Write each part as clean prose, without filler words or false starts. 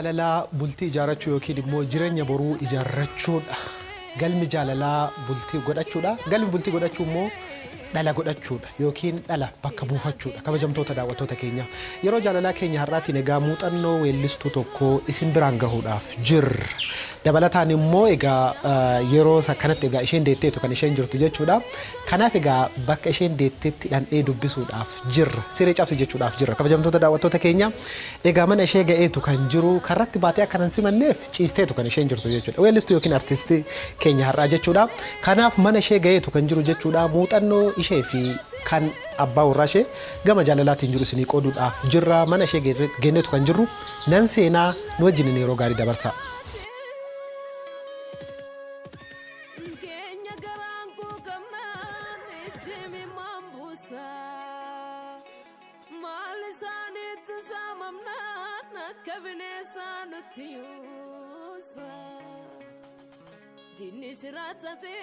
jaalalaa bultii ijaarrachuu yookiin immoo jireenya boruu ijaarrachuudha. Galmi jaalalaa bultii godhachuudha. Galmi bultii godhachuu immoo dhala godhachuudha yookiin dhala bakka buufachuudha. Kabajamtoota daawwattoota keenya yeroo jaalalaa keenya har'aatiin egaa muuxannoo weellistuu tokko isin biraan gahuudhaaf jirra. Dabalataan immoo egaa yeroo kanatti egaa isheen deetteetu kan isheen jirtu jechuudha. Kanaaf egaa bakka isheen deetteetti dhandhee dubbisuudhaaf jirra. Siree cabsi jechuudhaaf jirra. Kabajamtoota daawwattoota keenya egaa mana ishee ga'eetu kan jiru karratti baatee akkanan simanneef ciisteetu kan isheen jirtu jechuudha. Weellistuu yookiin artistii keenya har'aa jechuudha. Kanaaf mana ishee ga'eetu kan jiru jechuudha. Muuxannoo ishee fi kan abbaa warraa ishee gama jaalalaatiin jiru isinii qooduudhaaf jirra. Mana ishee geenneetu kan jirru nan seenaa nu wajjin yeroo gaarii dabarsa. Dinishratate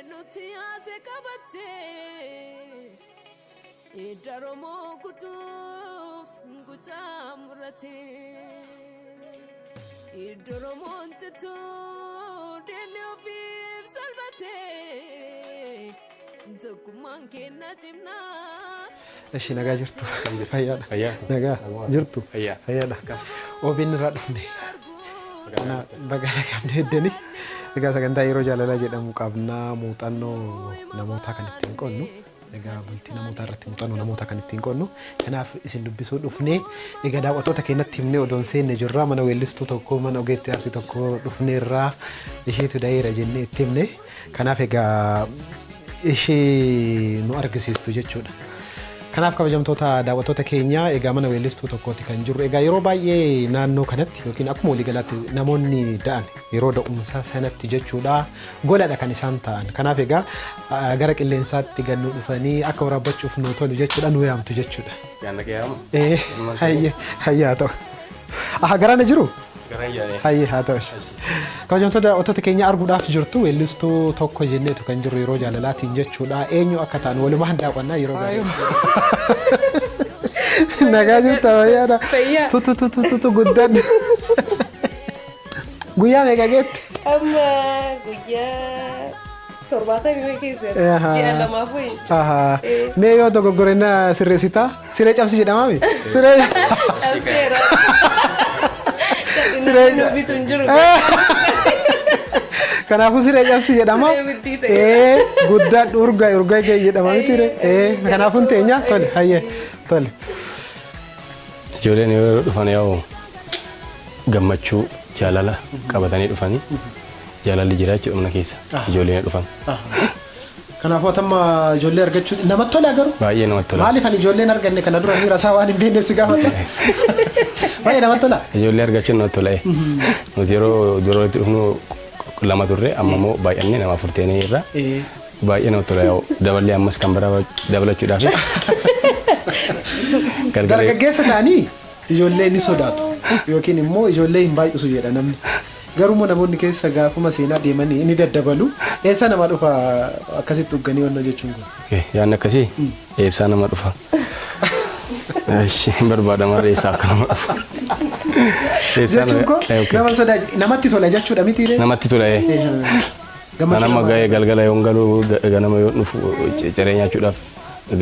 nutiyase kabate idaromo kutuf nguchamrate idoromo ntitu denofif salvate dokuman kenna jimna. Eshi nagaa jirtu fayyaadha. Nagaa jirtu fayyaadha. Obin irraa dhufne kana bagala qabne heddeni egaa sagantaa yeroo jaalalaa jedhamu qabnaa muuxannoo namoota kan ittiin qonnu egaa bultii namoota irratti muuxannoo namoota kan ittiin qonnu kanaaf isin dubbisuu dhufne egaa daawwattoota keenyatti himne odoon seenne jirra mana weellistuu tokko mana ogeettii aartii tokko dhufneerraa isheetu daa'eera jennee itti himne kanaaf egaa ishee nu argisiistu jechuudha. Kanaaf kabajamtoota daawwattoota keenya egaa mana weellistuu tokkooti kan jirru egaa yeroo baay'ee naannoo kanatti yookiin akkuma waliigalaatti namoonni da'an yeroo da'umsa sanatti jechuudha goladha kan isaan ta'an kanaaf egaa gara qilleensaatti gannuu dhufanii akka waraabbachuuf nu tolu jechuudha nu yaamtu jechuudha. Yaanna qeeyyamu. Hayyaa ta'u. Garaan jiru? Garaan Hayya haa ta'u. Kabajamtoota daawwattoota keenya arguudhaaf jirtu weellistuu tokko jenneetu kan jirru yeroo jaalalaatiin jechuudha eenyu akka ta'an walumaan daawwannaa yeroo baay'ee. Nagaa jirta fayyaadha. Tutu guddaan. Guyyaa meeqa geette? Amma guyyaa torbaata biyya keessa ji'a lamaaf wayii. Mee yoo dogoggorina sirreessitaa? Siree cabsi jedhamaami? Siree cabseera. Siree bitun jiru. Kanaafuu siree cabsi jedhama. Guddaan urgaa jedhama miti. Kanaafuu teenya tole hayyee tole. Ijoolleen yeroo dhufan yaa'u gammachuu jaalala qabatanii dhufanii jaalalli jira jechuudha mana keessa ijoolleen dhufan. Kanaafuu atamma ijoollee argachuu namatti tola garuu. Baay'ee namatti tola. Maaliif ani ijoolleen arganne kana dura miira isaa waan hin beekne si gaafata. Baay'ee namatti tola. Ijoollee argachuun namatti tola. Nuti yeroo duratti dhufnu lama turre amma immoo baay'annee nama furteenii irra baay'ee namatti tola yaa'u daballee ammas kan bara dabalachuudhaaf. Dargaggeessa ta'anii ijoollee ni sodaatu yookiin immoo ijoollee hin baay'isu jedha namni. Garuu namoonni keessa gaafuma seenaa deemanii ni daddabalu. Eessa nama dhufa akkasitti ugganii wanna jechuun kun? Yaanni akkasii eessaa nama dhufa? Barbaadama eessaa akka nama dhufa? Jechuun kun nama sodaa namatti tola jechuudha miti? Namatti tola. Nama ga'ee galgala yoo galu ganama yoo dhufu ciree nyaachuudhaaf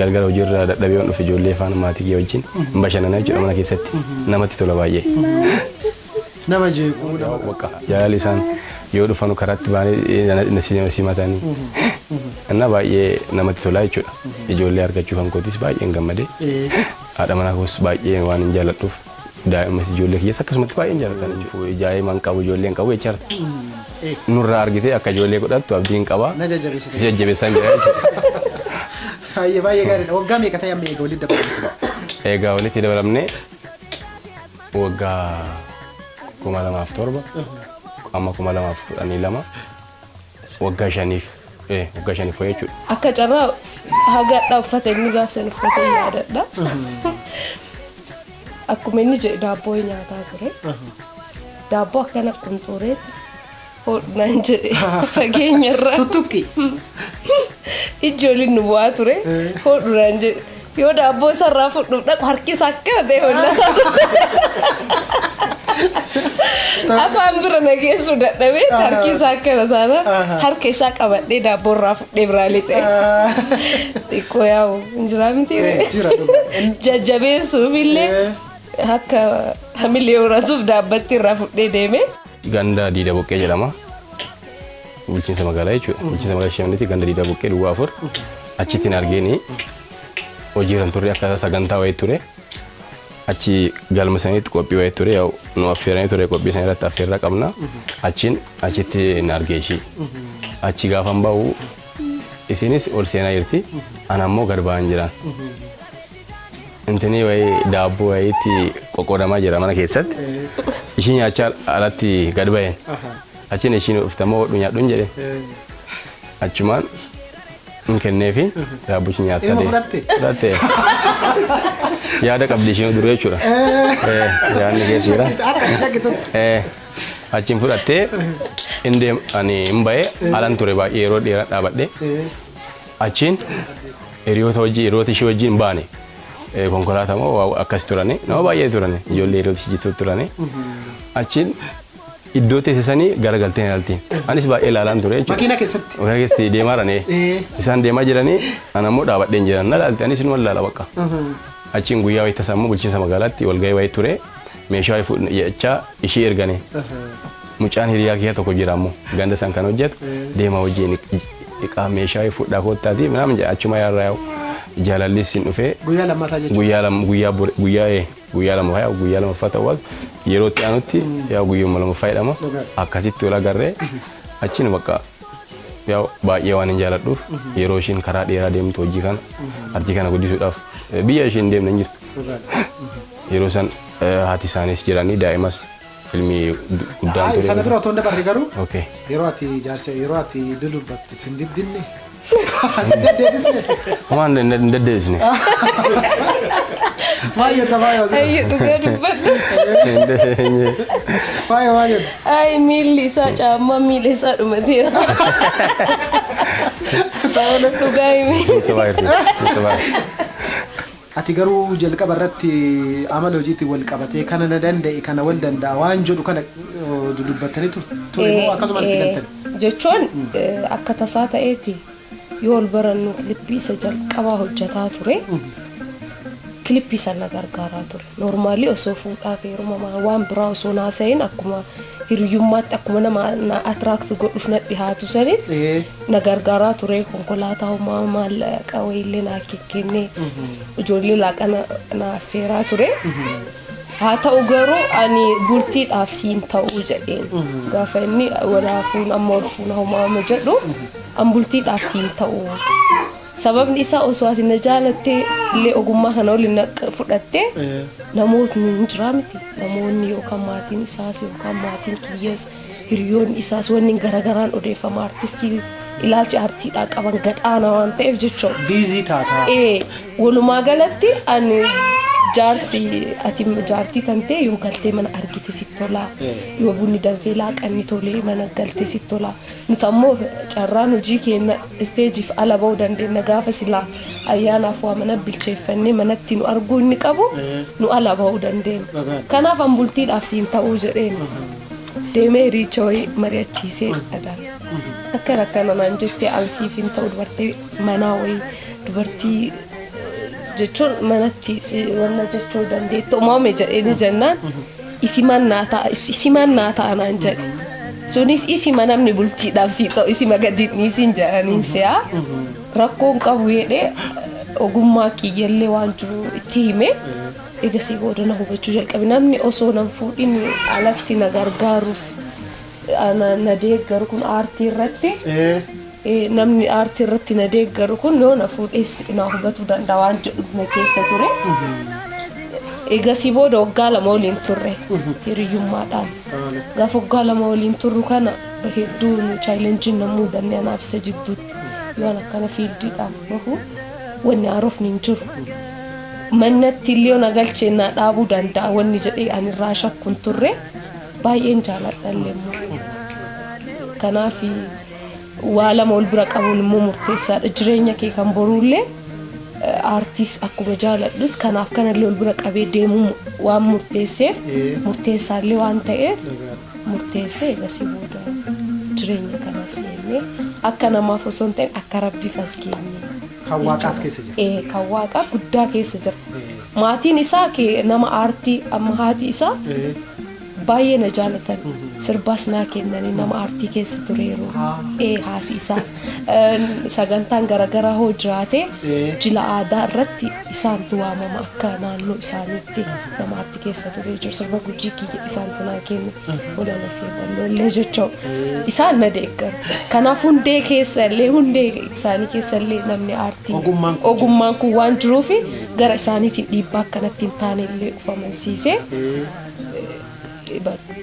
galgala hojiirra dadhabee yoo dhufu ijoollee faana maatii wajjin bashannana jechuudha mana keessatti namatti tola baay'ee. Nama jeequudha. Jaalalli isaan yoo dhufanu karaatti baanee simatanii እና baay'ee namatti tola jechuudha. Ijoollee argachuu kan kootis baay'een gammadee haadha manaa koos baay'ee waan hin jaalladhuuf daa'immas ijoollee kiyyaas akkasumatti baay'een jaalladhan jechuudha. Daa'imman qabu ijoolleen qabu jechaadha. Nurraa argitee akka ijoollee godhattu abdiin qaba. Jajjabeessaan jira jechuudha. Baay'ee gaariidha. Waggaa meeqa ta'e amma egaa walitti dabalamne? Egaa walitti dabalamne waggaa 2007 amma 2012 waggaa 5 jechuudha. Akka carraa hagadha uffata inni gaafsan uffata yaadadha. Akkuma inni jedhe daabboo nyaataa ture. Daabboo akkana qunxuuree hodhan jedhe fageenyarraa. Tuttuqqi. Ijoolleen nu bu'aa ture hodhan jedhe. Yoo daabboo isarraa fudhuuf dhaqu harki isaa akka ta'e hollata. Afaan bira nageessu dadhabee harki isaa akkana taana harka isaa qabadhee daabboo irraa fudhee biraa lixe. Xiqqoo yaa'u hin jiraa miti. Jajjabeessuuf illee akka hamilee horatuuf daabbatti irraa fudhee deeme. Ganda Diida Boqqee jedhama. Bulchiinsa magaalaa jechuudha. Bulchiinsa magaalaa Shaaminitti ganda Diida Boqqee duwwaa 4 achitti hin argeeni. Hojiirran turre akka sagantaa wayii ture. Achi galma sanitti qophii wayii ture yaa'u nu affeeranii ture qophii sana irratti affeerraa qabna. Achitti hin argee ishii. Achi gaafan bahu isinis ol seenaa jirti. Ana ammoo gad ba'an jiran. Intini wayii daabboo wayiitti qoqqoodamaa jira mana keessatti. Ishii nyaachaa alatti gad ba'een. Achiin ishiin ufitamoo hodhu nyaadhuun jedhe. Achumaan hin kenneefi daabbichi nyaataa fudhatte. Yaada qabdi ishiin dur jechuudha. Yaadni keessa jira. Achiin fudhattee ani hin ba'ee alan ture baay'ee yeroo dheeraa dhaabadhe. Achiin hiriyoota ishee wajjin baane. Konkolaataa moo akkas turani nama baay'ee turani ijoollee hiriyoota ishee turani. Achiin iddoo teessisanii garagaltee ilaaltiin. Anis baay'ee ilaalaan ture jechuudha. Makiina keessatti. Makiina keessatti deemaa jiranii. Isaan deemaa jiranii ana immoo dhaabadheen jiran na ilaalti anis inuma ilaala bakka. Achiin guyyaa wayii tasaa immoo bulchiinsa magaalaatti walgahii wayii ture meeshaa jechaa ishee erganii. Mucaan hiriyaa kiyya tokko jira ammoo ganda san kan hojjetu deema wajjin iqaa meeshaa fudhaa koottaati minaamin achuma yaarraa yaa'u jaalallis hin dhufee. Guyyaa lammataa jechuudha. Guyyaa lamaffaa ta'uu yeroo itti aanutti yaa guyyuma lamaffaa jedhama akkasitti wal agarree achiin bakka yaa baay'ee waan hin jaaladhuuf yeroo ishiin karaa dheeraa deemtu hojii kana artii kana guddisuudhaaf biyya ishiin deemne hin jirtu. Yeroo san haati isaanis jiranii daa'imas filmii guddaan ture. Sana dura otoo hin dabarre garuu Okay. yeroo ati dudubbattu sin diddinne sin deddeebisne. Waan hin deddeebisne. Baay'ee Ayyo dhugaa dubbadhu. baay'ee. Ay miilli isaa caammaa miila isaa dhumateera. Dhugaa himi. Ati garuu jalqaba irratti amala hojiitti wal qabatee kana na danda'e kana wal danda'a waan jedhu kana dudubbattanii ture moo akkasuma itti galtan? Jechuun akka tasaa ta'eeti yoo ol barannu kilippii isa jalqabaa hojjetaa ture. Kilippii sana gargaaraa ture. Normaalii osoo fuudhaa fi heerumamaa waan biraa osoo naasa'in akkuma hiriyyummaatti akkuma nama na atiraakti godhuuf na dhihaatu sanitti na gargaaraa ture. Konkolaataa homaa maallaqa wayiillee naa kennee ijoollee laaqa na affeeraa ture. Haa ta'u garuu ani bultiidhaaf siin ta'uu jedheen gaafa inni walaafuun amma ol fuuna homaa jedhu an bultiidhaaf siin ta'uu. Sababni isaa osoo ati na jaalattee illee ogummaa kana waliin fudhattee namootni hin jiraa miti. Namoonni yookaan maatiin isaas yookaan maatiin kiyyees hiriyoonni isaas wanni garagaraan odeeffama artistii ilaalcha aartiidhaa qaban gadhaana waan ta'eef jechuudha. Biizii taataa. Walumaa galatti ani jaarsi ati jaartii tantee yoo galtee mana argite sitti tolaa yoo bunni danfee laaqanni tolee mana galtee sitti tolaa nuti ammoo carraan hojii keenya isteejiif ala ba'uu dandeenya gaafa silaa ayyaanaaf waa mana bilcheeffannee manatti nu arguu inni qabu nu ala ba'uu dandeenya. Kanaaf an bultiidhaaf siin ta'uu jedheen deemee hiricha wayii mari'achiisee dhagaan akkana naan jettee ansiif hin ta'u dubartii manaa wayii dubartii jechuun manatti wanna jechuu dandeettu uumame jedhee jennaan isiman naa ta'anaan jedhe sunis isima namni bultiidhaaf sii ta'u isima gadi dhiisiin jedhaniin si'a rakkoon qabu jedhee ogummaa kiyyallee waan jiru itti hime egasii booda na hubachuu jalqabe namni osoo nan fuudhin alatti na gargaaruuf na deeggaru kun aartii irratti namni aartii irratti na deeggaru kun yoo na fuudhees na hubachuu danda'a waan jedhu na keessa ture. Egasii booda waggaa lama waliin turre hiriyyummaadhaan. Gaafa waggaa lama waliin turru kana hedduu chaalenjiin na muudannee anaaf isa jidduutti yoon akkana fiildiidhaan bahu wanni haarofni hin jiru. Mannatti illee na galchee na dhaabuu danda'a wanni jedhee ani irraa shakkuun turre baay'een jaaladhallee immoo. Kanaaf waa lama wal bira qabuun immoo murteessaadha. Jireenya kee kan boruullee aartiis akkuma jaaladhus kanaaf kanallee ol bira qabee deemuu waan murteesseef murteessaallee waan ta'eef murteessee egasii booda jireenya kana seennee akka namaaf osoo hin ta'in akka rabbiif as geenye. Kan waaqaas keessa jira. Kan waaqaa guddaa keessa jira. Maatiin isaa nama aartii amma haati isaa baay'ee na jaalatan sirbaas naa kennanii nama aartii keessa tureeru haati isaa sagantaan garaagaraa hoo jiraate jila aadaa irratti isaantu waamama akka naannoo isaaniitti nama aartii keessa turee jiru sirba gujii kiyya isaantu naa kenne olama feeballoollee jechuu isaan na deeggaru kanaaf hundee keessallee hundee isaanii keessallee namni aartii ogummaan kun waan jiruufi gara isaaniitiin dhiibbaa akkanatti hin taanellee ufamansiisee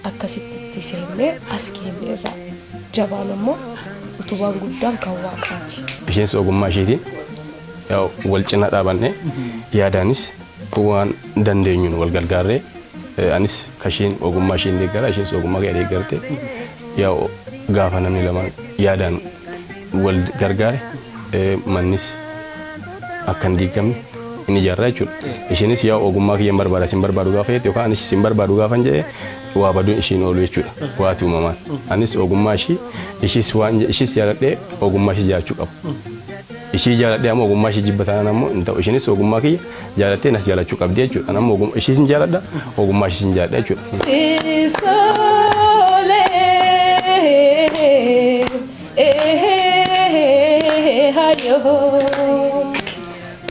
akkasitti seennee as keenya irraa jabaan ammoo utubaan guddaan kan waaqaati. Isheenis ogummaa isheetiin wal cina dhaabannee yaadaanis waan dandeenyuun wal gargaarree anis kasheen ogummaa isheen deeggara isheenis ogummaa kee deeggarte gaafa namni lamaan yaadaan wal gargaare mannis akka hin diigamne inni ijaarraa jechuudha. Isheenis ogummaa kiyyan barbaada isin barbaadu gaafa jette yookaan anis isin barbaadu gaafa hin jedhee waa baduun ishiin oolu jechuudha. Waati uumamaan. Anis ogummaa ishis jaaladhee ogummaa ishii jaalachuu qabu. Ishii jaaladhee ammoo ogummaa ishii jibbataan ammoo hin ta'u. Isheenis ogummaa kiyya jaalattee nas jaalachuu qabdi jechuudha. Ammoo ishii sin jaaladha ogummaa ishii sin jaaladha jechuudha.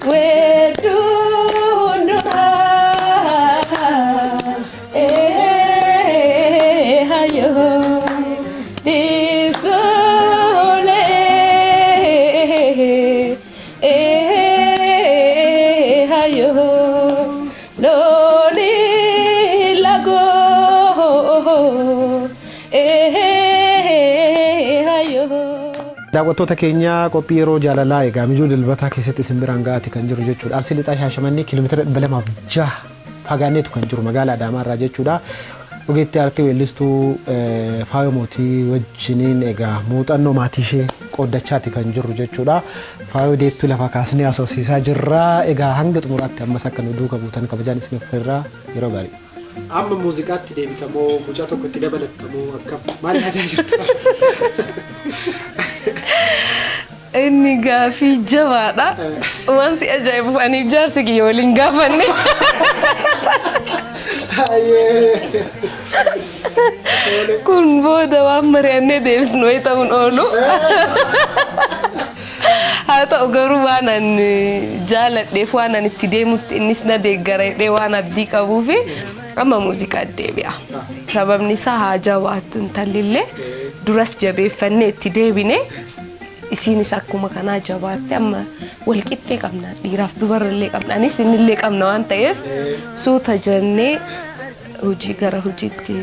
Where do no hayo disole hayo loni lago hayo. Daawwattoota keenya qophii yeroo jaalalaa egaa mijuu dilbataa keessatti simbiraan gaati kan jiru jechuudha. Arsii lixaa Shaashamannee kiiloomeetira 206 fagaanneetu kan jiru magaalaa Adaamaa irraa jechuudha. Ogeetti aartii weellistuu Faayoo Mootii wajjiniin egaa muuxannoo maatii ishee qooddachaati kan jiru jechuudha. Faayoo deettuu lafa kaasnee asoosiisaa jirra. Egaa hanga xumuraatti ammas akka nu duuka buutan kabajaan isin ofirraa yeroo gaarii. Amma muuziqaatti deebitamoo mucaa tokko itti dabalattamoo akkam maal yaada jirtu? Inni gaafii jabaadha. Waan si ajaa'ibuuf ani jaarsi kiyya waliin gaafanne. Kun booda waan mari'annee deebisnu wayii ta'uun oolu. Haa ta'u garuu waan ani jaaladheef waan ani itti deemutti innis na deeggaradhee waan abdii qabuufi amma muuziqaa deebi'a. Sababni isaa haa jabaattu intallillee duras jabeeffannee itti deebine isiinis akkuma kanaa jabaatte amma wal qixxee qabna dhiiraaf dubarallee qabna anis innillee qabna waan ta'eef suuta jennee hojii gara hojiitti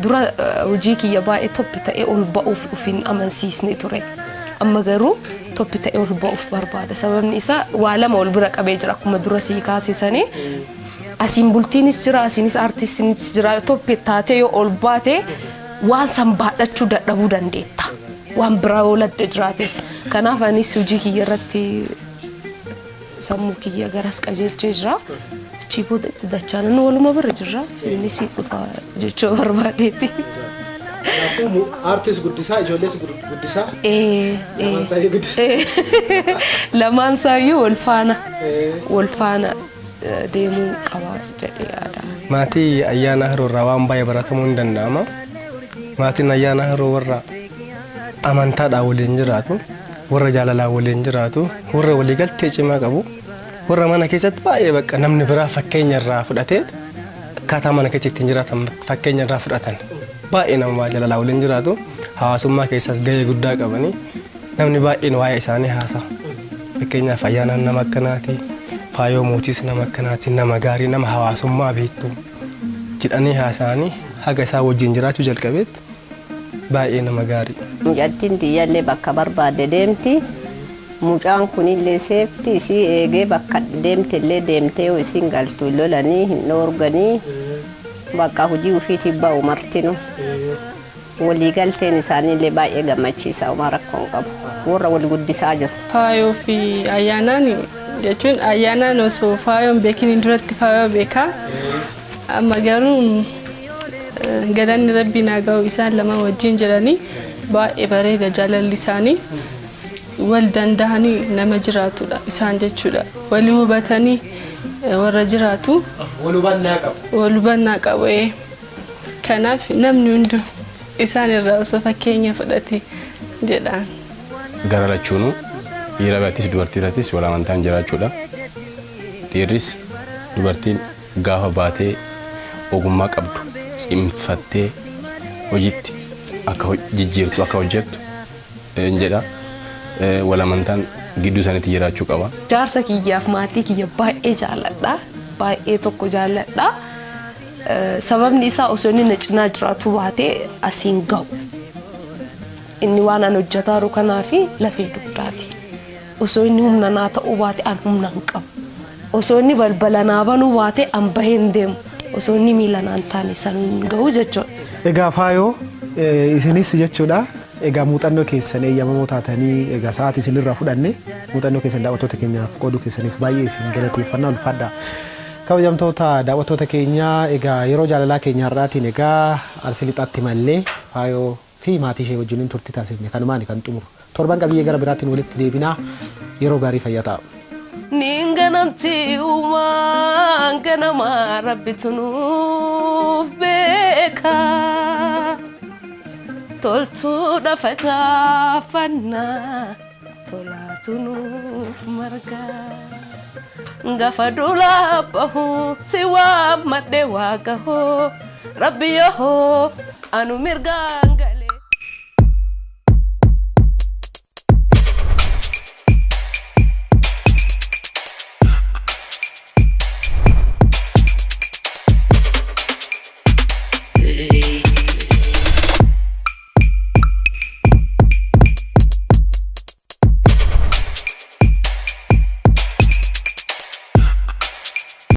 dura hojii kiyya baay'ee toppi ta'ee ol ba'uuf ufin amansiisne ture. Amma garuu toppi ta'ee ol ba'uuf barbaada. Sababni isaa waa lama ol bira qabee jira akkuma dura sii kaasisanii. Asiin bultiinis jira asiinis aartistiinis jira toppi taatee yoo ol baate waan san baadhachuu dadhabuu dandeetta. Waan biraa ooladde jiraate. Kanaaf anis hojii kiyya irratti sammuu kiyya garas qajeelchee jira. Achii booda itti dachaanan waluma bira jirra. Innis dhufa jechuu barbaadeetti. Artist guddisaa ijoollees guddisaa. Lamaan saayyuu wal faana deemuu qaba jedhee yaada. Maatii ayyaana Haroorraa waan baay'ee baratamuu hin danda'ama. Maatiin ayyaana Haroo warra amantaadhaan waliin jiraatu, warra jaalalaan waliin jiraatu, warra waliigaltee cimaa qabu, warra mana keessatti baay'ee bakka namni biraa fakkeenya irraa fudhatee akkaataa mana keessatti ittiin jiraatan fakkeenya irraa fudhatan. Baay'ee nama jaalalaa waliin jiraatu hawaasummaa keessas gahee guddaa qabanii namni baay'een waa'ee isaanii haasa'a. Fakkeenyaaf ayyaanaan nama akkanaati, Faayoo Mootiis nama akkanaati, nama gaarii nama hawaasummaa beektu jedhanii haasa'anii haga isaa wajjin jiraachuu jalqabeetti baay'ee nama gaarii. Mucattiin tiyyaallee bakka barbaadde deemti. Mucaan kunillee seefti isii eegee bakka deemtellee deemtee yoo isin galtu lolanii hin dhoorganii bakka hojii ofiitii ba'u martinu. Waliigalteen isaaniillee baay'ee gammachiisa uma rakkoon qabu. Warra wal guddisaa jiru. Faayoo fi ayyaanaan jechuun ayyaanaan osoo faayoon beekin duratti faayoo beekaa amma garuu galanni rabbii naa ga'u isaan lama wajjin jiranii baay'ee bareeda jaalalli isaanii wal danda'anii nama jiraatudha isaan jechuudha walii hubatanii warra jiraatu wal hubannaa qabu kanaaf namni hundu isaan irraa osoo fakkeenya fudhate jedhaan. Gara lachuunu dhiira birattis dubartii birattis wal amantaan jiraachuudha. Dhiirris dubartiin gaafa baatee ogummaa qabdu cimfattee hojiitti akka jijjiirtu akka hojjettu jedha. Wal amantaan gidduu isaaniitti jiraachuu qaba. Jaarsa kiyyaaf maatii kiyya baay'ee jaalladha. Baay'ee tokko jaalladha. Sababni isaa osoo inni na cinaa jiraatu baatee asiin ga'u. Inni waan an hojjetaa jiru kanaafi lafee dugdaati. Osoo inni humna naa ta'uu baate an humna hin qabu. Osoo inni balbala naa banuu baate an bahee hin deemu. Osoo inni miila naan taane san hin ga'u jechuudha. Egaa faayoo isinis jechuudha. Egaa muuxannoo keessan eeyyamamoo taatanii egaa sa'aatii isinirraa fudhanne muuxannoo keessan daawwattoota keenyaaf qooduu keessaniif baay'ee isin galateeffannaa ulfaadha. Kabajamtoota daawwattoota keenyaa egaa yeroo jaalalaa keenya irraatiin egaa Arsii Lixaatti mallee faayoo fi maatii ishee wajjin turtii taasifne kanumaan kan xumuru. Torban qabiyyee gara biraatiin walitti deebinaa yeroo gaarii fayyaa ta'a. Ninganamti uumaan ganama rabbitu nuuf beeka. Toltuudha facaafannaa tolaatu nuuf marga. Gaafa duula bahu si waammadhe waaqahoo rabbi yoo anu mirgaan